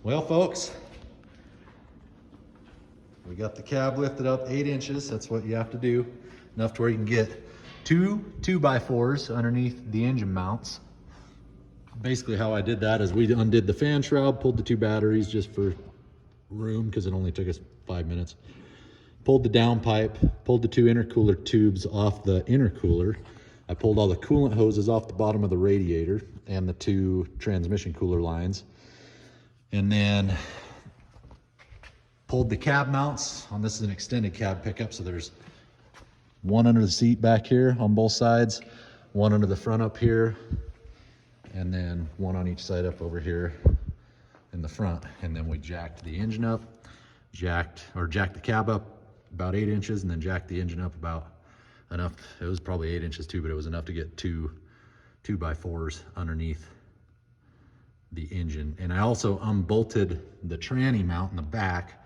Well, folks, we got the cab lifted up 8 inches. That's what you have to do. Enough to where you can get two 2x4s underneath the engine mounts. Basically how I did that is we undid the fan shroud, pulled the 2 batteries just for room because it only took us 5 minutes. Pulled the downpipe, pulled the 2 intercooler tubes off the intercooler. I pulled all the coolant hoses off the bottom of the radiator and the 2 transmission cooler lines. And then pulled the cab mounts on. This is an extended cab pickup, so there's one under the seat back here on both sides, one under the front up here, and then one on each side up over here in the front. And then we jacked the engine up, jacked the cab up about 8 inches, and then jacked the engine up about enough. It was probably 8 inches too, but it was enough to get 2 2x4s underneath the engine. And I also unbolted the tranny mount in the back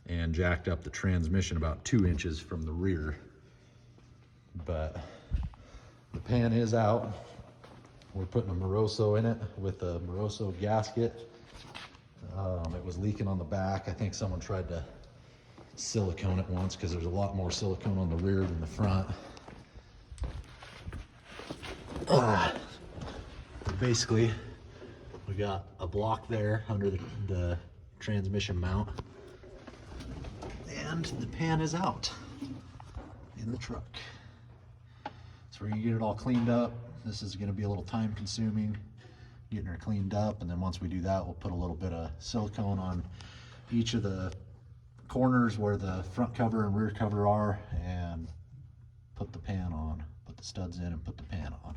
and jacked up the transmission about 2 inches from the rear. But the pan is out. We're putting a Moroso in it with a Moroso gasket. It was leaking on the back. I think someone tried to silicone it once because there's a lot more silicone on the rear than the front. Basically, we got a block there under the transmission mount, and the pan is out in the truck. So we're gonna get it all cleaned up. This is gonna be a little time consuming, getting her cleaned up, and then once we do that, we'll put a little bit of silicone on each of the corners where the front cover and rear cover are, and put the pan on, put the studs in and put the pan on.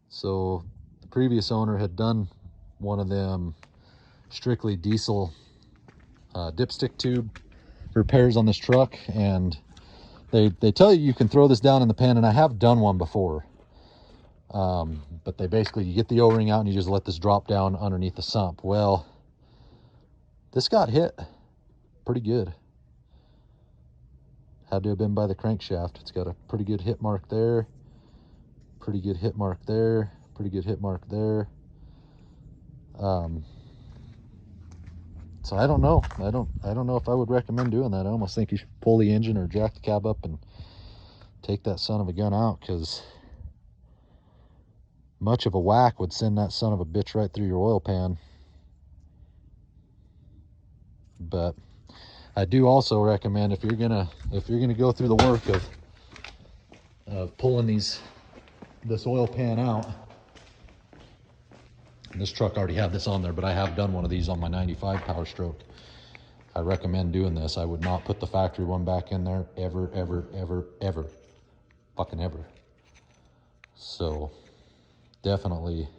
So the previous owner had done one of them strictly diesel dipstick tube repairs on this truck, and they tell you can throw this down in the pan, and I have done one before, but they basically, you get the O-ring out and you just let this drop down underneath the sump. Well, this got hit pretty good. Had to have been by the crankshaft. It's got a pretty good hit mark there, pretty good hit mark there, pretty good hit mark there. So I don't know. I don't know if I would recommend doing that. I almost think you should pull the engine or jack the cab up and take that son of a gun out, because much of a whack would send that son of a bitch right through your oil pan. But I do also recommend, if you're gonna go through the work of pulling this oil pan out, and this truck already had this on there, but I have done one of these on my 95 Powerstroke. I recommend doing this. I would not put the factory one back in there ever, ever, ever, ever, fucking ever. So definitely,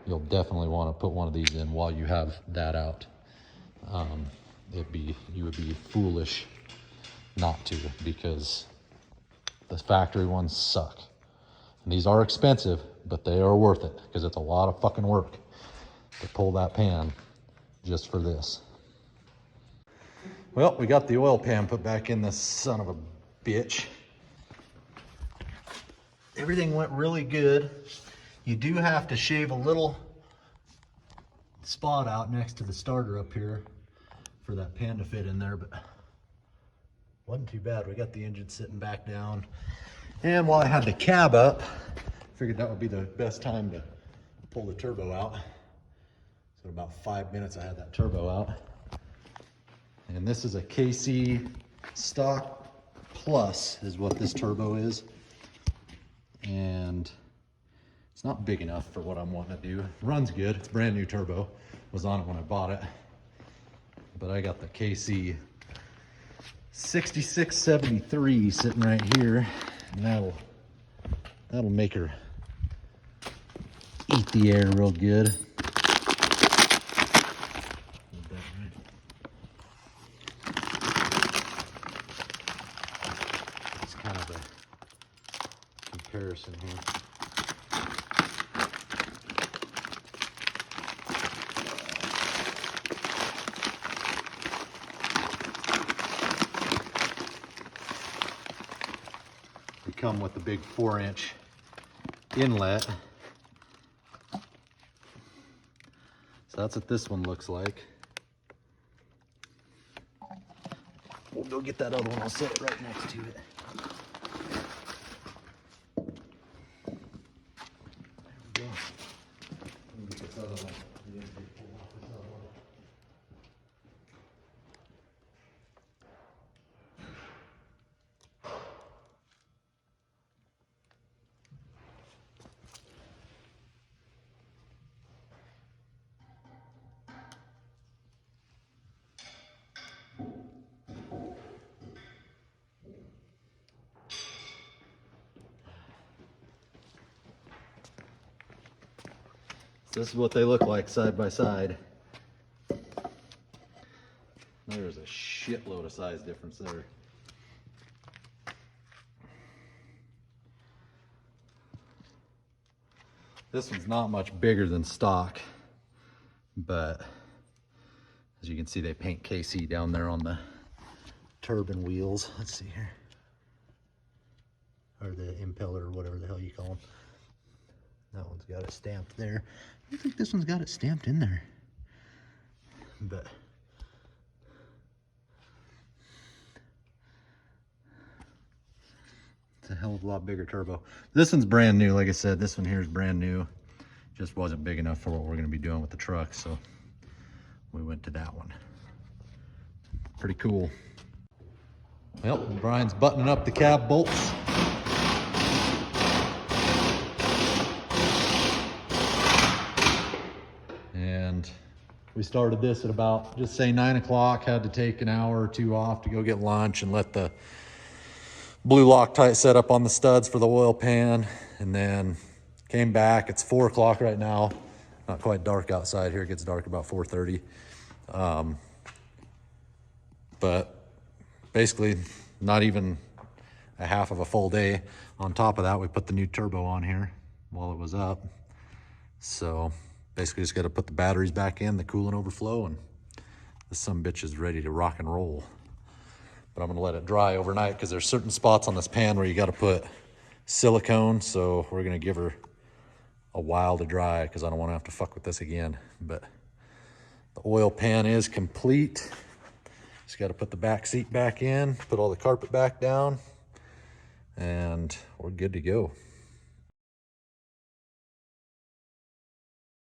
you'll definitely want to put one of these in while you have that out. You would be foolish not to, because the factory ones suck. And these are expensive, but they are worth it, because it's a lot of fucking work to pull that pan just for this. Well, we got the oil pan put back in, this son of a bitch. Everything went really good. You do have to shave a little spot out next to the starter up here for that pan to fit in there, but wasn't too bad. We got the engine sitting back down, and while I had the cab up, figured that would be the best time to pull the turbo out. So in about 5 minutes I had that turbo out. And this is a KC stock plus is what this turbo is, and it's not big enough for what I'm wanting to do. It runs good. It's brand new turbo. Was on it when I bought it. But I got the KC 6673 sitting right here, and that'll make her eat the air real good. It's kind of a comparison here. We come with the big 4-inch inlet. So that's what this one looks like. We'll go get that other one. I'll set it right next to it. There we go. Let me get this other one. This is what they look like side by side. There's a shitload of size difference there. This one's not much bigger than stock, but as you can see, they paint KC down there on the turbine wheels. Let's see here. Or the impeller, or whatever the hell you call them. That one's got it stamped there. I think this one's got it stamped in there. But it's a hell of a lot bigger turbo. This one's brand new. Like I said, this one here is brand new. Just wasn't big enough for what we're going to be doing with the truck, so we went to that one. Pretty cool. Well, Brian's buttoning up the cab bolts. And we started this at about, just say 9 o'clock, had to take an hour or two off to go get lunch and let the blue Loctite set up on the studs for the oil pan, and then came back. It's 4 o'clock right now. Not quite dark outside here. It gets dark about 4:30. But basically not even a half of a full day. On top of that, we put the new turbo on here while it was up. So basically just got to put the batteries back in, the coolant overflow, and this sumbitch is ready to rock and roll. But I'm gonna let it dry overnight because there's certain spots on this pan where you got to put silicone. So we're gonna give her a while to dry because I don't want to have to fuck with this again. But the oil pan is complete. Just got to put the back seat back in, put all the carpet back down, and we're good to go.